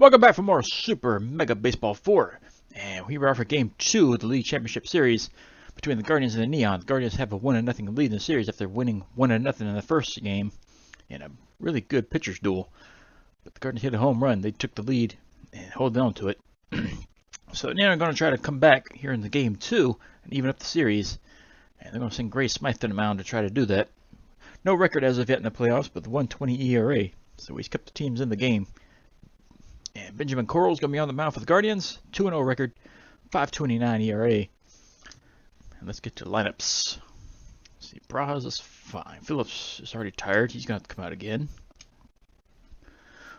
Welcome back for more Super Mega Baseball 4. And here we are for Game 2 of the League Championship Series between the Guardians and the Neons. The Guardians have a 1-0 lead in the series after winning 1-0 in the first game in a really good pitcher's duel. But the Guardians hit a home run. They took the lead and held on to it. So now they're going to try to come back here in the Game 2 and even up the series. And they're going to send Gray Smythe to the mound to try to do that. No record as of yet in the playoffs, but the 1.20 ERA. So he's kept the teams in the game. And Benjamin Corral's going to be on the mound for the Guardians. 2-0 record, 5.29 ERA. And let's get to the lineups. Let's see, Braz is fine. Phillips is already tired. He's going to have to come out again.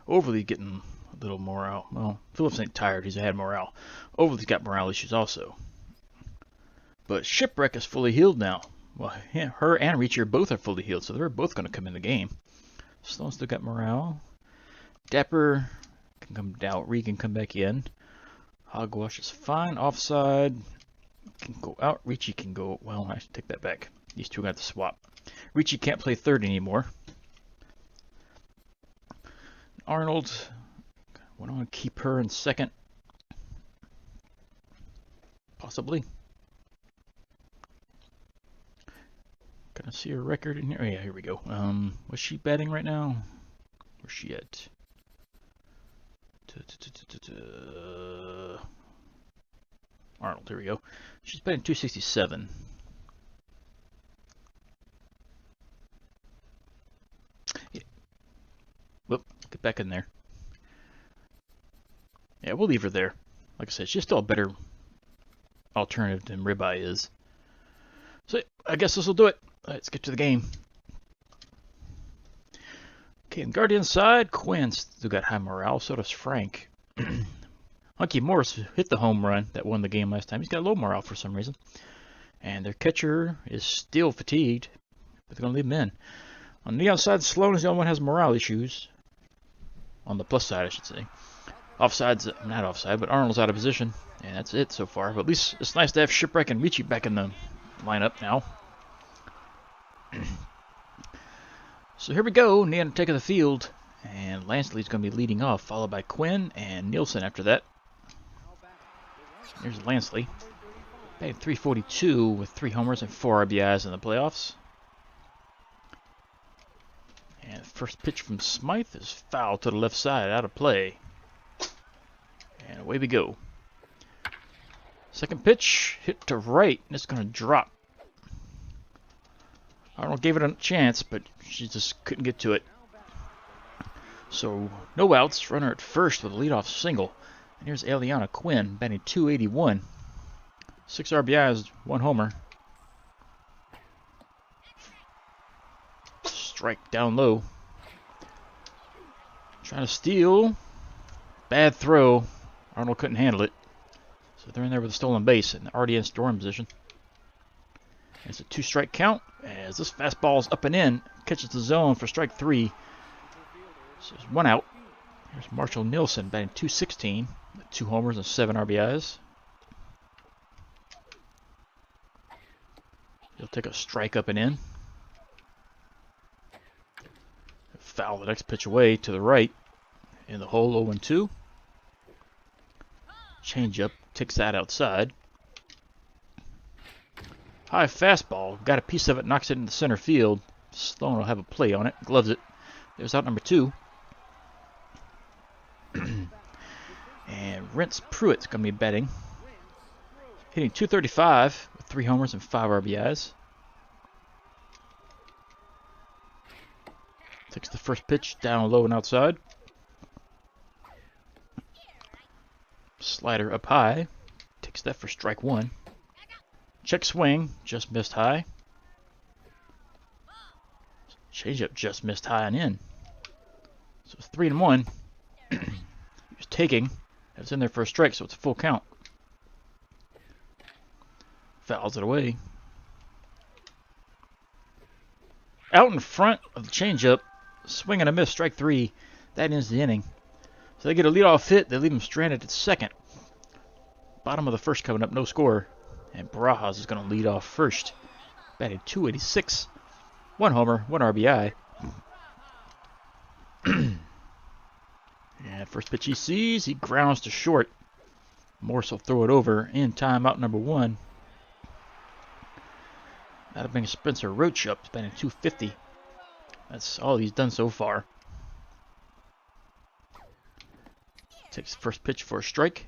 Overly getting a little morale. Well, Phillips ain't tired. He's had morale. Overly's got morale issues also. But Shipwreck is fully healed now. Well, yeah, her and Reacher both are fully healed, so they're both going to come in the game. Sloan still got morale. Dapper can come out. Reed can come back in. Hogwash is fine. Offside can go out. Ricci can go. Well, I should take that back. These two got to swap. Ricci can't play third anymore. Arnold, I want to keep her in second. Possibly. Can I see her record in here? Oh, yeah, here we go. Was she batting right now? Where's she at? Arnold, here we go. She's batting 267. Yeah. Whoop, get back in there. Yeah, we'll leave her there. Like I said, she's still a better alternative than Ribeye is. So, I guess this will do it. Let's get to the game. Okay, on the Guardian side, Quinn still got high morale, so does Frank. Hunky Morris hit the home run that won the game last time. He's got low morale for some reason. And their catcher is still fatigued, but they're going to leave him in. On the outside, Sloan is the only one who has morale issues. On the plus side, I should say. Offside's not offside, but Arnold's out of position. And that's it so far. But at least it's nice to have Shipwreck and Ricci back in the lineup now. So here we go, Neon taking the field, and Lansley's going to be leading off, followed by Quinn and Nielsen after that. There's Lansley, batting 342 with 3 homers and 4 RBIs in the playoffs. And first pitch from Smythe is foul to the left side, out of play. And away we go. Second pitch, hit to right, and it's going to drop. Arnold gave it a chance, but she just couldn't get to it. So, no outs. Runner at first with a leadoff single. And here's Eliana Quinn, batting 281. 6 RBIs, 1 homer. Strike down low. Trying to steal. Bad throw. Arnold couldn't handle it. So they're in there with a stolen base and already in scoring position. It's a 2-strike count as this fastball is up and in. Catches the zone for strike 3. So there's 1 out. Here's Marshall Nielsen batting 216 with 2 homers and 7 RBIs. He'll take a strike up and in. Foul the next pitch away to the right in the hole 0-2. Changeup takes that outside. High fastball, got a piece of it, knocks it into center field. Sloan will have a play on it, gloves it. There's out number 2. And Rentz Pruitt's going to be batting. Hitting 235 with 3 homers and 5 RBIs. Takes the first pitch down low and outside. Slider up high. Takes that for strike 1. Check swing, just missed high. Changeup just missed high and in. So it's 3-1. He was taking. It's in there for a strike, so it's a full count. Fouls it away. Out in front of the changeup. Swing and a miss, strike 3. That ends the inning. So they get a leadoff hit. They leave him stranded at second. Bottom of the first coming up, no score. And Barajas is going to lead off first. Batting 286. 1 homer, 1 RBI. And first pitch he sees, he grounds to short. Morse will throw it over in time, out number 1. That'll bring Spencer Roach up, spending 250. That's all he's done so far. Takes the first pitch for a strike.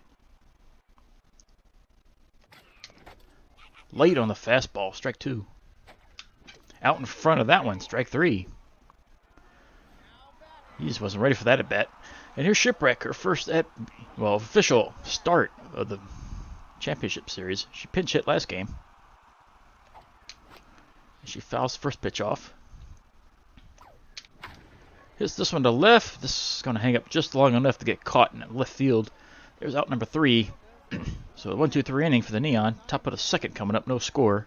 Late on the fastball, strike 2. Out in front of that one, strike 3. He just wasn't ready for that at bat. And here's Shipwreck, her first official start of the championship series. She pinch hit last game. She fouls the first pitch off. Hits this one to left. This is going to hang up just long enough to get caught in left field. There's out number 3. So 1-2-3 inning for the Neon. Top of the second coming up, no score.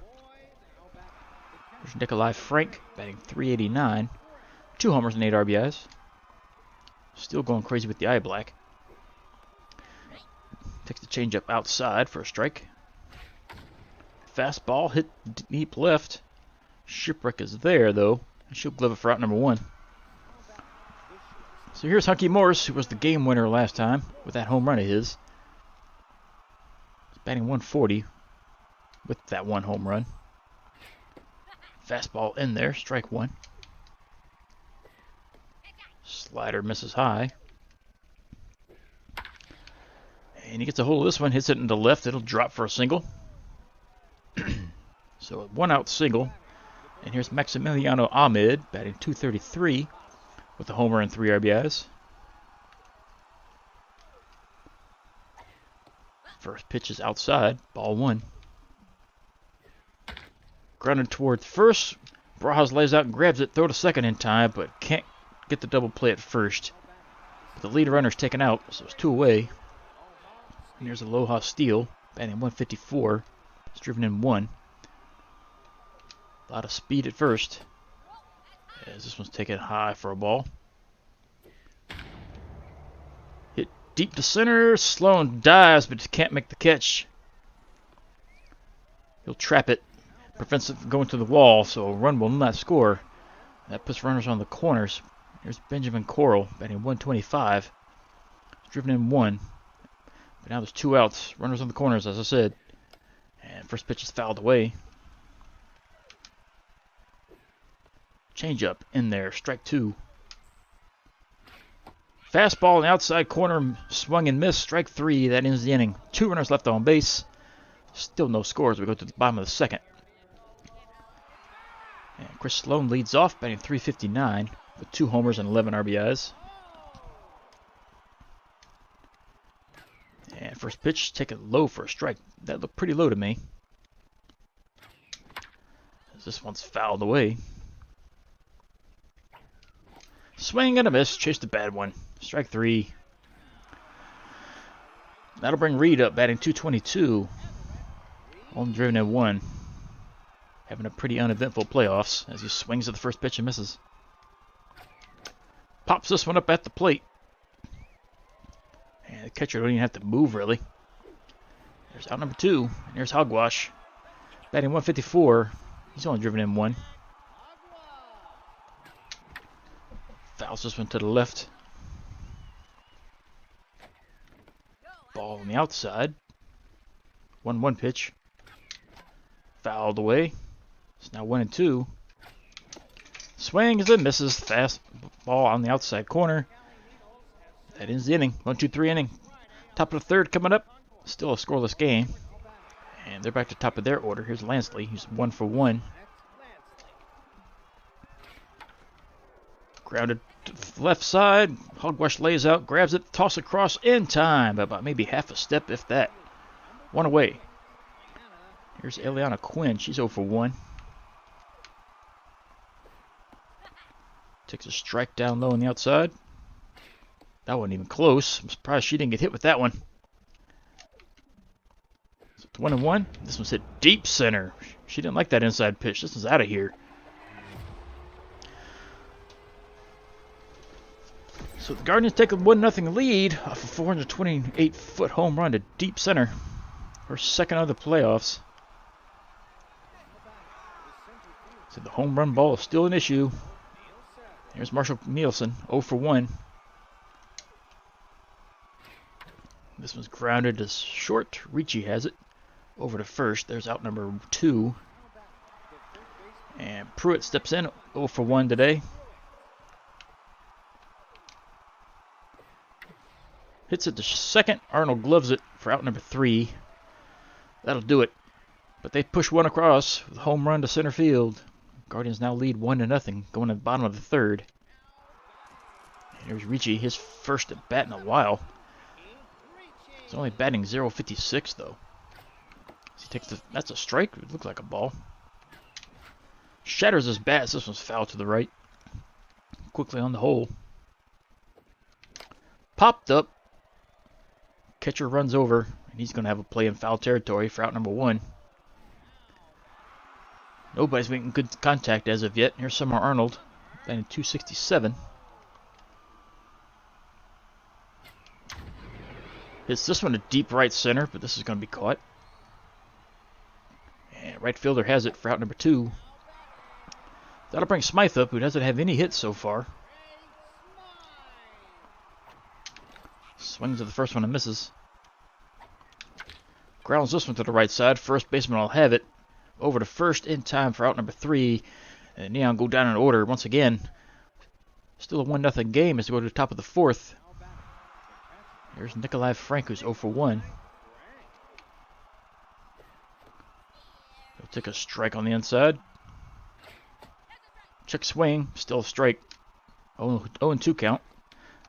There's Nikolai Frank batting .389. 2 homers and 8 RBIs. Still going crazy with the eye black. Takes the changeup outside for a strike. Fastball hit deep left. Shipwreck is there though. She'll glove it for out number 1. So here's Hunky Morse, who was the game winner last time with that home run of his. He's batting 140 with that 1 home run. Fastball in there, strike 1. Slider misses high. And he gets a hold of this one, hits it into left. It'll drop for a single. So a 1-out single. And here's Maximiliano Ahmed batting .233 with a homer and 3 RBIs. First pitch is outside, ball 1. Grounded towards first. Barajas lays out and grabs it, throw to second in time, but can't get the double play at first. The lead runner's taken out, so it's 2 away. And here's Aloha Steele, batting 154. It's driven in 1. A lot of speed at first, as this one's taken high for a ball. Hit deep to center. Sloan dives, but can't make the catch. He'll trap it. Prevents it from going to the wall, so a run will not score. That puts runners on the corners. Here's Benjamin Coral, batting 125. It's driven in 1. But now there's 2 outs. Runners on the corners, as I said. And first pitch is fouled away. Changeup in there, strike 2. Fastball in the outside corner, swung and missed, strike 3. That ends the inning. 2 runners left on base. Still no scores. We go to the bottom of the second. And Chris Sloan leads off, batting .359 with 2 homers and 11 RBIs. And first pitch, take it low for a strike. That looked pretty low to me. This one's fouled away. Swing and a miss, chased a bad one. Strike 3. That'll bring Reed up, batting .222. Only driven in 1. Having a pretty uneventful playoffs as he swings at the first pitch and misses. Pops this one up at the plate. And the catcher don't even have to move really. There's out number 2. And here's Hogwash. Batting 154. He's only driven in 1. Fouls this one to the left. Ball on the outside. 1-1 pitch. Fouled away. It's now 1-2. Swings and misses. Fast ball on the outside corner. That ends the inning. 1-2-3 inning. Top of the third coming up. Still a scoreless game. And they're back to top of their order. Here's Lansley. He's 1 for 1. Grounded to the left side. Hogwash lays out, grabs it, toss across in time. About maybe half a step, if that. 1 away. Here's Eliana Quinn. She's 0 for 1. Takes a strike down low on the outside. That wasn't even close. I'm surprised she didn't get hit with that one. So it's 1-1. This one's hit deep center. She didn't like that inside pitch. This one's out of here. So the Guardians take a 1-0 lead off a 428-foot home run to deep center. Her second of the playoffs. So the home run ball is still an issue. Here's Marshall Nielsen, 0 for 1. This one's grounded to short. Ricci has it. Over to first. There's out number 2. And Pruitt steps in. 0 for 1 today. Hits it to second. Arnold gloves it for out number 3. That'll do it. But they push one across with a home run to center field. Guardians now lead 1-0 going to the bottom of the third. Here's Ricci, his first at bat in a while. He's only batting .056 though. He takes that's a strike. It looks like a ball. Shatters his bat. This one's foul to the right. Quickly on the hole. Popped up. Catcher runs over, and he's going to have a play in foul territory for out number 1. Nobody's making good contact as of yet. Here's Summer Arnold, batting .267. Hits this one to deep right center, but this is going to be caught. And right fielder has it for out number 2. That'll bring Smythe up, who doesn't have any hits so far. Swings at the first one and misses. Grounds this one to the right side. First baseman will have it. Over to first in time for out number 3. And Neon go down in order once again. Still a 1-0 game as they go to the top of the 4th. Here's Nikolai Frank, who's 0 for 1. He'll take a strike on the inside. Check swing, still a strike. 0-2 count.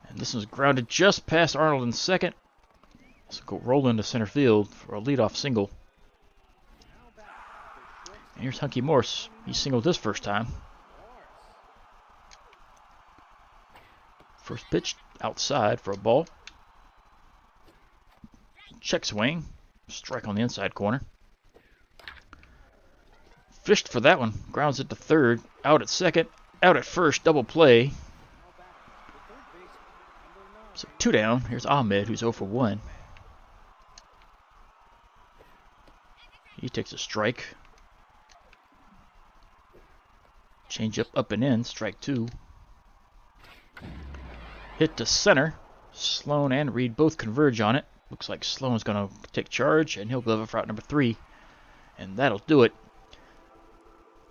And this one's grounded just past Arnold in second. So go roll into center field for a leadoff single. And here's Hunky Morse. He singled his first time. First pitch outside for a ball. Check swing. Strike on the inside corner. Fished for that one. Grounds it to third. Out at second. Out at first. Double play. So 2 down. Here's Ahmed, who's 0 for 1. He takes a strike. Change up and in. Strike 2. Hit to center. Sloan and Reed both converge on it. Looks like Sloan's going to take charge, and he'll glove it for out number 3. And that'll do it.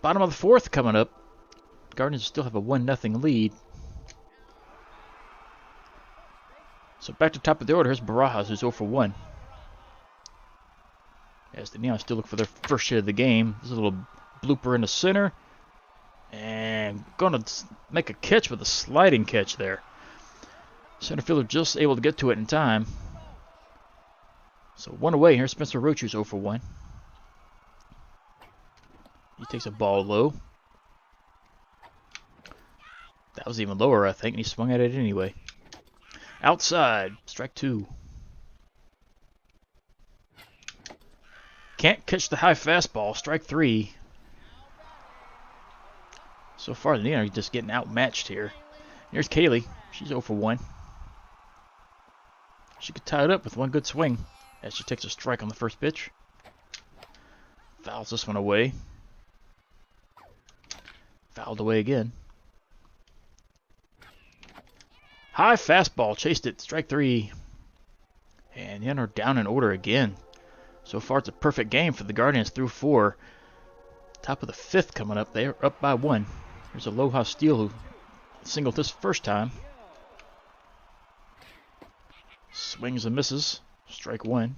Bottom of the 4th coming up. Guardians still have a 1-0 lead. So back to top of the order, here's Barajas, who's 0 for 1. As the Neons still look for their first hit of the game. There's a little blooper in the center. And going to make a catch with a sliding catch there. Center fielder just able to get to it in time. So 1 away. Here's Spencer Roach, who's 0 for 1. He takes a ball low. That was even lower, I think, and he swung at it anyway. Outside, strike 2. Can't catch the high fastball, strike 3. So far, the Neon are just getting outmatched here. Here's Kaylee. She's 0 for 1. She could tie it up with one good swing as she takes a strike on the first pitch. Fouls this one away. Fouled away again. High fastball, chased it, strike 3. And the Neon are down in order again. So far, it's a perfect game for the Guardians through 4. Top of the 5th coming up. They are up by 1. Here's Aloha Steele, who singled this first time. Swings and misses. Strike 1.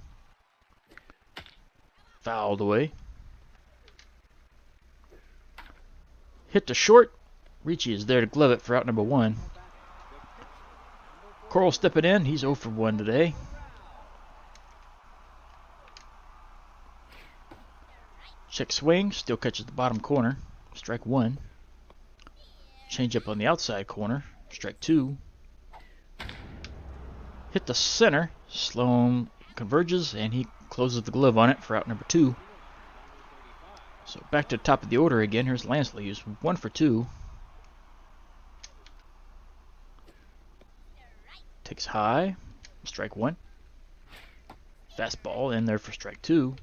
Fouled away. Hit to short. Ricci is there to glove it for out number 1. Coral stepping in. He's 0 for 1 today. Check swing. Still catches the bottom corner. Strike 1. Change up on the outside corner. Strike 2. Hit the center. Sloan converges and he closes the glove on it for out number 2. So back to the top of the order again. Here's Lansley, who's 1 for 2. Takes high. Strike 1. Fastball in there for strike 2.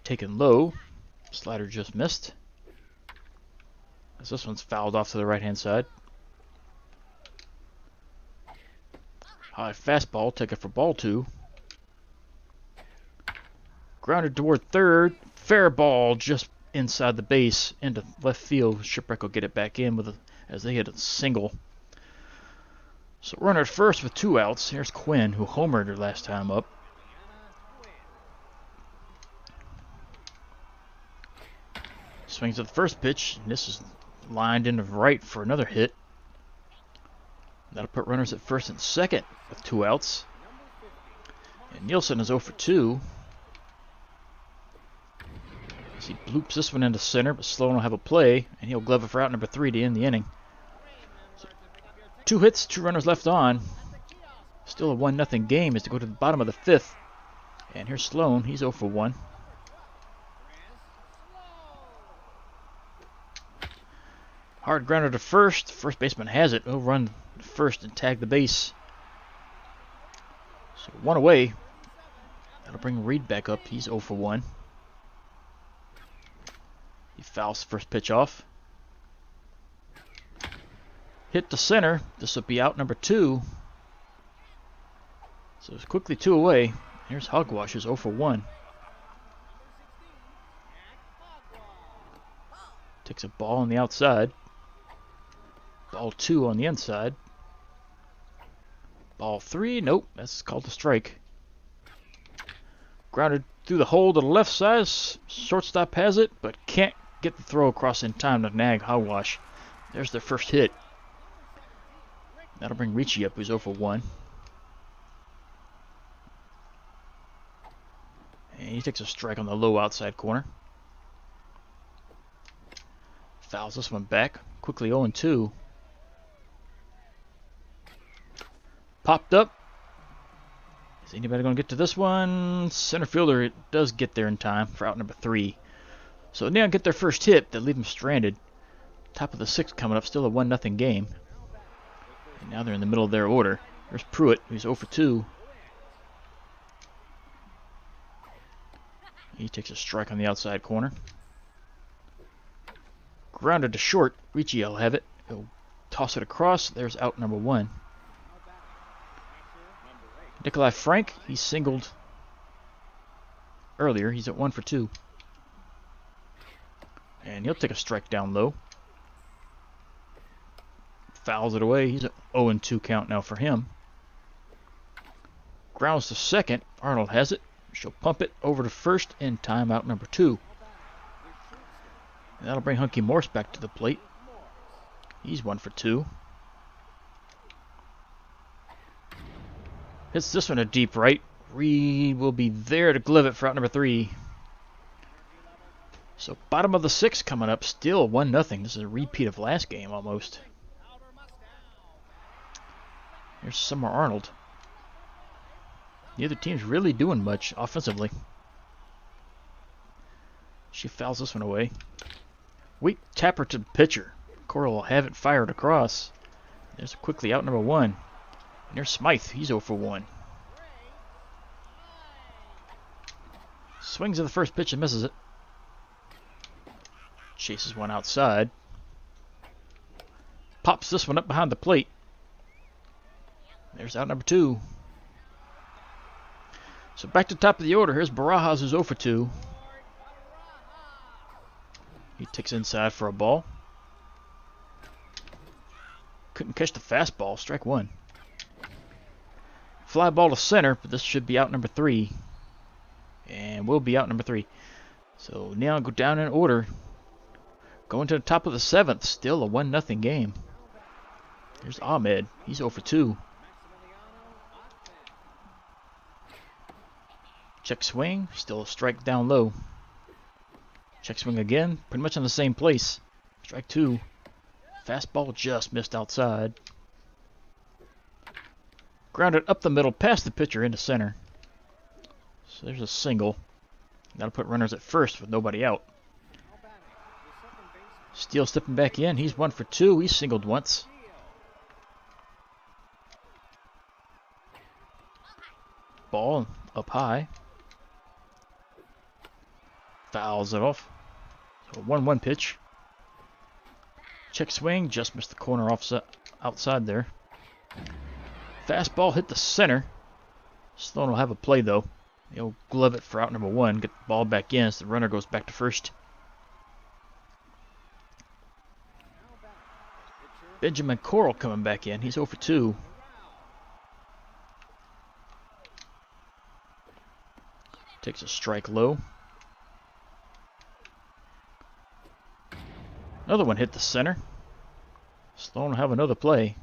Taken low. Slider just missed. As this one's fouled off to the right hand side. High fastball, take it for ball 2. Grounded toward third. Fair ball just inside the base into left field. Shipwreck will get it back in as they hit a single. So runner at first with 2 outs. Here's Quinn, who homered her last time up. Swings at the first pitch, and this is lined into right for another hit. That'll put runners at first and second with 2 outs. And Nielsen is 0 for 2. As he bloops this one into center, but Sloan will have a play, and he'll glove it for out number 3 to end the inning. So 2 hits, 2 runners left on. Still a 1-0 game as to go to the bottom of the 5th. And here's Sloan, he's 0 for 1. Hard grounder to first. First baseman has it. He'll run first and tag the base. So 1 away. That'll bring Reed back up. He's 0 for 1. He fouls first pitch off. Hit to center. This will be out number 2. So it's quickly 2 away. Here's Hogwash, who's 0 for 1. Takes a ball on the outside. Ball 2 on the inside. Ball 3, nope, that's called a strike. Grounded through the hole to the left side. Shortstop has it, but can't get the throw across in time to nag Hogwash. There's their first hit. That'll bring Ricci up, who's 0 for 1. And he takes a strike on the low outside corner. Fouls this one back. Quickly 0 and 2. Popped up. Is anybody going to get to this one? Center fielder, it does get there in time for out number 3. So Neon get their first hit. They leave them stranded. Top of the 6th coming up. Still a 1-0 game. And now they're in the middle of their order. There's Pruitt, who's 0 for 2. He takes a strike on the outside corner. Grounded to short. Ricci will have it. He'll toss it across. There's out number 1. Nikolai Frank, he singled earlier. He's at 1 for 2. And he'll take a strike down low. Fouls it away. He's at 0 and 2 count now for him. Grounds to second. Arnold has it. She'll pump it over to first in timeout number 2. And that'll bring Hunky Morse back to the plate. He's 1 for 2. Hits this one a deep right. Reed will be there to glove it for out number 3. So bottom of the 6th coming up. Still 1-0. This is a repeat of last game almost. Here's Summer Arnold. Neither team's really doing much offensively. She fouls this one away. Weak tapper to the pitcher. Coral will have it fired across. There's quickly out number 1. And there's Smythe. He's 0 for 1. Swings at the first pitch and misses it. Chases one outside. Pops this one up behind the plate. There's out number 2. So back to top of the order. Here's Barajas, who's 0 for 2. He takes inside for a ball. Couldn't catch the fastball. Strike 1. Fly ball to center, but this should be out number 3. And will be out number 3. So now go down in order. Going to the top of the 7th. Still a 1-0 game. Here's Ahmed. He's 0 for 2. Check swing. Still a strike down low. Check swing again. Pretty much in the same place. Strike 2. Fastball just missed outside. Grounded up the middle past the pitcher into center. So there's a single. That'll put runners at first with nobody out. Steele stepping back in. He's 1 for 2. He's singled once. Ball up high. Fouls it off. So 1-1 pitch. Check swing. Just missed the corner outside there. Fastball hit the center. Sloan will have a play though. He'll glove it for out number 1. Get the ball back in as the runner goes back to first. Benjamin Coral coming back in. He's 0 for 2. Takes a strike low. Another one hit the center. Sloan will have another play.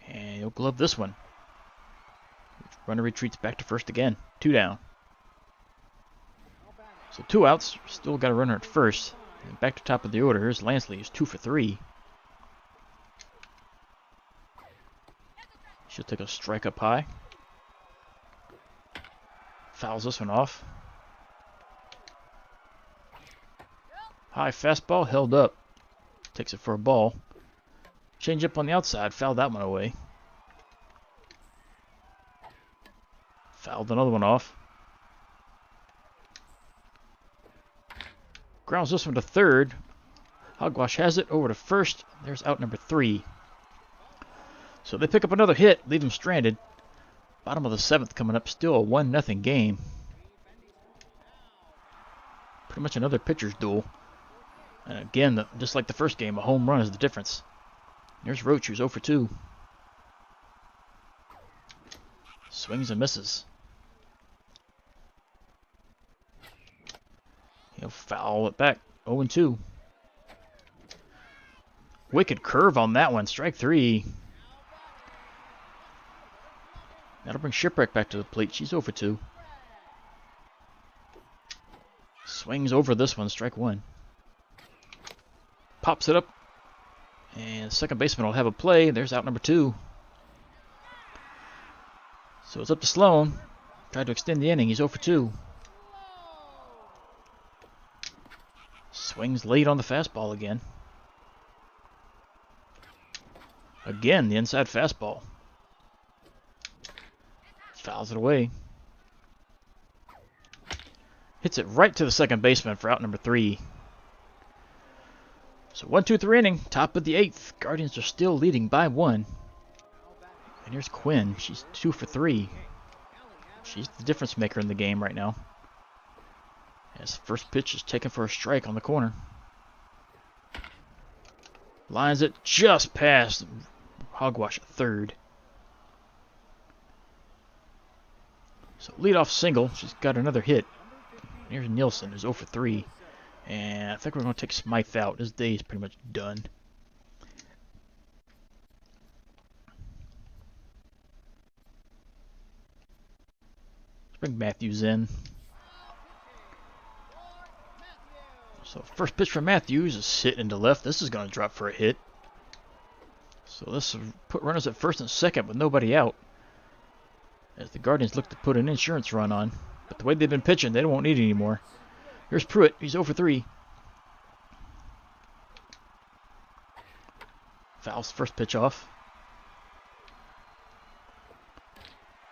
And he'll glove this one. Runner retreats back to first again. 2 down. So 2 outs. Still got a runner at first. And back to top of the order. Here's Lansley. He's 2 for 3. She'll take a strike up high. Fouls this one off. High fastball held up. Takes it for a ball. Change up on the outside. Fouled that one away. Fouled another one off. Grounds this one to third. Hogwash has it over to first. There's out number 3. So they pick up another hit, leave them stranded. Bottom of the 7th coming up, still a 1-0 game. Pretty much another pitcher's duel. And again, just like the first game, a home run is the difference. There's Roach, who's 0 for 2. Swings and misses. He'll foul it back, 0 and 2. Wicked curve on that one, strike 3. That'll bring Shipwreck back to the plate. She's 0 for 2. Swings over this one, strike 1. Pops it up. And second baseman will have a play. There's out number 2. So it's up to Sloan. Tried to extend the inning. He's 0 for 2. Swings late on the fastball again. Again, the inside fastball. Fouls it away. Hits it right to the second baseman for out number 3. So 1-2-3 inning, top of the 8th. Guardians are still leading by 1. And here's Quinn. She's 2 for 3. She's the difference maker in the game right now. As first pitch is taken for a strike on the corner. Lines it just past Hogwash at third. So leadoff single. She's got another hit. Here's Nielsen, who's 0 for 3. And I think we're going to take Smythe out. His day is pretty much done. Let's bring Matthews in. So first pitch for Matthews is hit into left. This is going to drop for a hit. So this will put runners at first and second with nobody out. As the Guardians look to put an insurance run on. But the way they've been pitching, they won't need it anymore. Here's Pruitt. He's 0 for 3. Fouls first pitch off.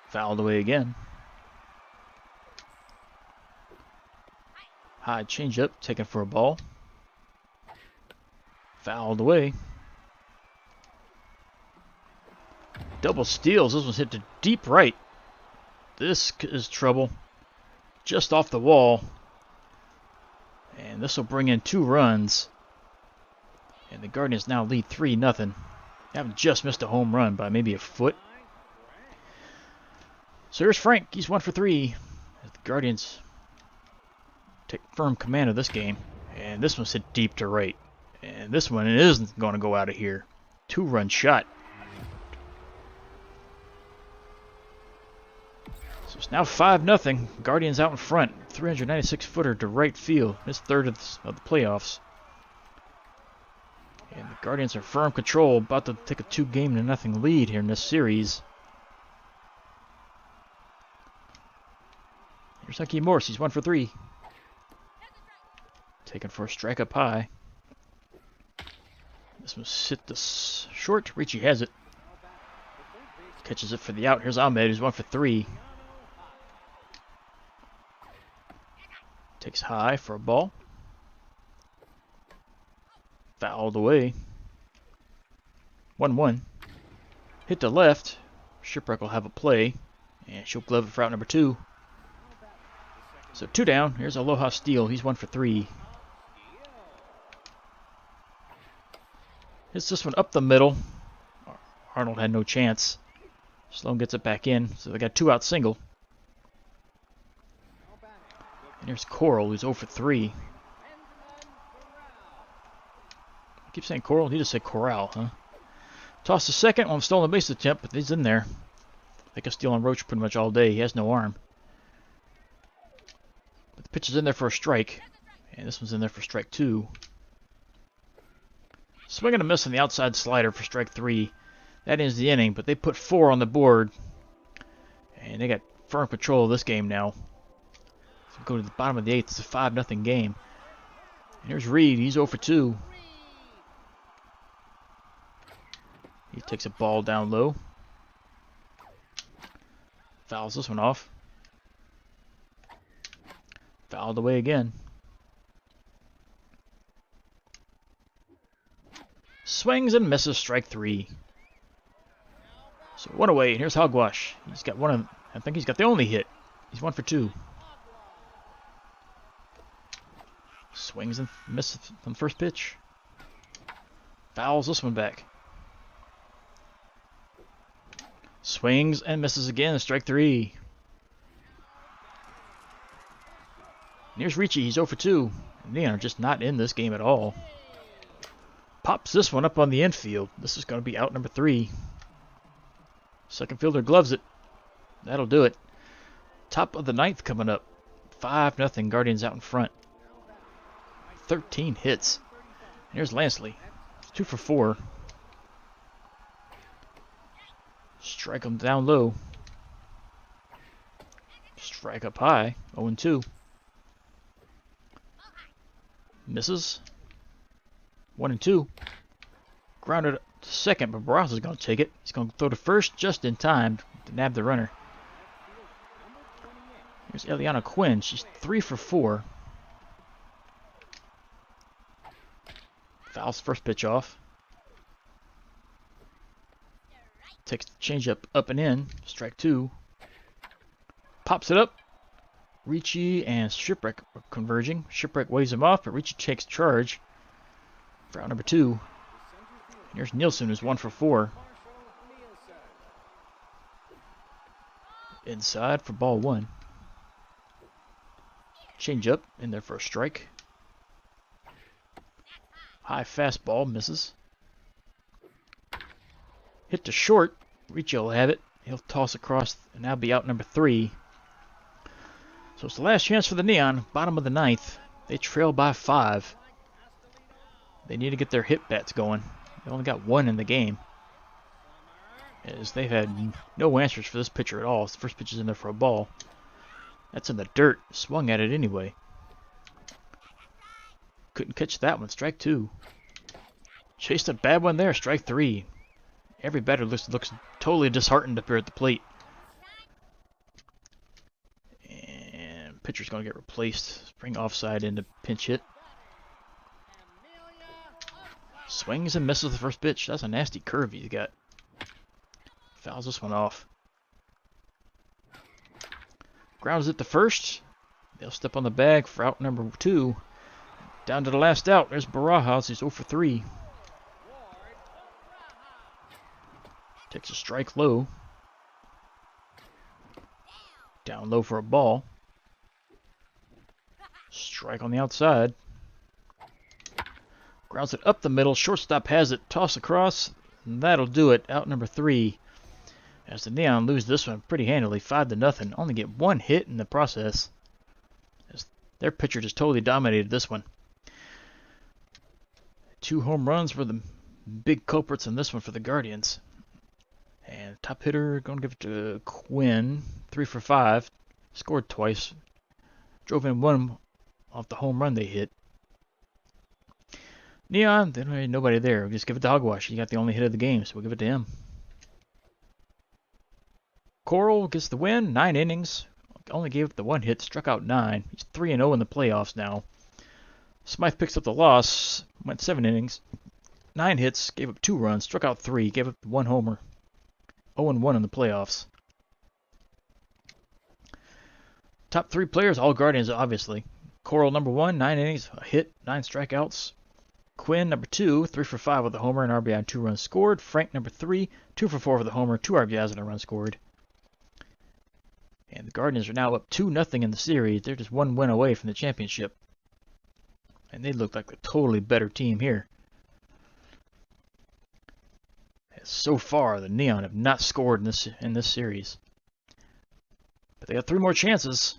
Fouled away again. High changeup taken for a ball. Fouled away. Double steals. This one's hit to deep right. This is trouble. Just off the wall. And this will bring in 2 runs. And the Guardians now lead 3-0. They haven't just missed a home run by maybe a foot. So here's Frank. He's 1 for 3. As the Guardians take firm command of this game. And this one's hit deep to right. And this one isn't going to go out of here. 2-run shot. So it's now 5-0. Guardians out in front. 396-footer to right field. This third of the playoffs. And the Guardians are firm control. About to take a 2-0 lead here in this series. Here's Hunky Morse. He's 1 for 3. Taken for a strike up high. This one's hit this short. Ricci has it. Catches it for the out. Here's Ahmed, who's 1 for 3. Takes high for a ball. Fouled away. 1-1. Hit to left. Shipwreck will have a play, and she'll glove it for out number 2. So 2 down. Here's Aloha Steele. He's 1 for 3. Hits this one up the middle. Arnold had no chance. Sloan gets it back in, so they got 2 out single. And here's Coral, who's 0 for 3. I keep saying Coral, he just said Corral, huh? Toss the second on stolen base attempt, but he's in there. They can steal on Roach pretty much all day. He has no arm. But the pitch is in there for a strike. And this one's in there for strike 2. Swing and a miss on the outside slider for strike 3. That ends the inning, but they put 4 on the board. And they got firm control of this game now. So go to the bottom of the 8th. It's a 5-0 game. And here's Reed. He's 0 for 2. He takes a ball down low. Fouls this one off. Fouled away again. Swings and misses, strike 3. So 1 away, and here's Hogwash. He's got one of, I think he's got the only hit. He's 1 for 2. Swings and misses on the first pitch. Fouls this one back. Swings and misses again, strike 3. And here's Ricci, he's 0 for 2. And Neon are just not in this game at all. Pops this one up on the infield. This is going to be out number 3. Second fielder gloves it. That'll do it. Top of the 9th coming up. 5-0, Guardians out in front. 13 hits. And here's Lansley. 2 for 4. Strike him down low. Strike up high. 0-2. Misses. 1-2. Grounded to second, but Barraza's going to take it. He's going to throw to first just in time to nab the runner. Here's Eliana Quinn. She's 3 for 4. Fouls first pitch off. Takes the changeup up and in. Strike 2. Pops it up. Ricci and Shipwreck are converging. Shipwreck waves him off, but Ricci takes charge for out number 2. And here's Nielsen, who's 1 for 4. Inside for ball 1. Changeup in there for a strike. High fastball misses. Hit to short. Ricci will have it. He'll toss across, and that'll be out number 3. So it's the last chance for the Neon. Bottom of the 9th. They trail by 5. They need to get their hit bats going. They only got 1 in the game, as they've had no answers for this pitcher at all. The first pitch is in there for a ball. That's in the dirt. Swung at it anyway. Couldn't catch that one. Strike 2. Chased a bad one there. Strike 3. Every batter looks totally disheartened up here at the plate. And pitcher's going to get replaced. Spring offside into pinch hit. Swings and misses the first pitch. That's a nasty curve he's got. Fouls this one off. Grounds it to first. They'll step on the bag for out number 2. Down to the last out. There's Barajas. He's 0 for 3. Takes a strike low. Down low for a ball. Strike on the outside. Grounds it up the middle. Shortstop has it. Toss across. And that'll do it. Out number 3. As the Neon lose this one pretty handily. 5-0. Only get 1 hit in the process. As their pitcher just totally dominated this one. 2 home runs were the big culprits in this one for the Guardians. And top hitter, going to give it to Quinn. 3 for 5. Scored twice. Drove in 1 off the home run they hit. Neon, they don't have nobody there. We'll just give it to Hogwash. He got the only hit of the game, so we'll give it to him. Coral gets the win. 9 innings. Only gave up the 1 hit. Struck out 9. He's 3-0 in the playoffs now. Smythe picks up the loss. Went 7 innings. 9 hits. Gave up 2 runs. Struck out 3. Gave up 1 homer. 0-1 in the playoffs. Top 3 players, all Guardians, obviously. Coral, number 1, 9 innings, a hit, 9 strikeouts. Quinn, number 2, 3 for 5 with a homer, an RBI, and 2 runs scored. Frank, number 3, 2 for 4 with a homer, 2 RBIs, and a run scored. And the Guardians are now up 2-0 in the series. They're just 1 win away from the championship. And they look like a totally better team here. As so far, the Neon have not scored in this series. But they got 3 more chances.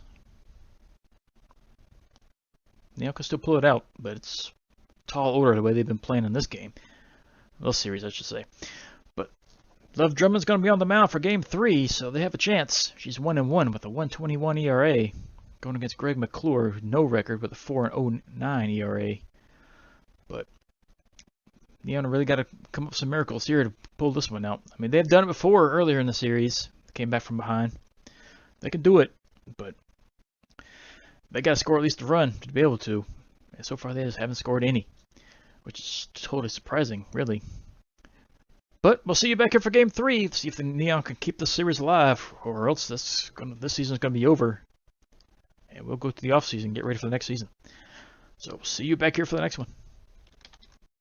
Neon can still pull it out, but it's tall order the way they've been playing in this game. This series, I should say. But Love Drummond's going to be on the mound for Game 3, so they have a chance. She's 1-1 with a 1.21 ERA. Going against Greg McClure, no record with a 4.09 ERA. But Neon really got to come up with some miracles here to pull this one out. I mean, they've done it before earlier in the series. Came back from behind. They can do it, but they got to score at least a run to be able to. And so far, they just haven't scored any, which is totally surprising, really. But we'll see you back here for Game 3 to see if the Neon can keep the series alive, or else this season's going to be over. And we'll go to the off season, get ready for the next season. So see you back here for the next one.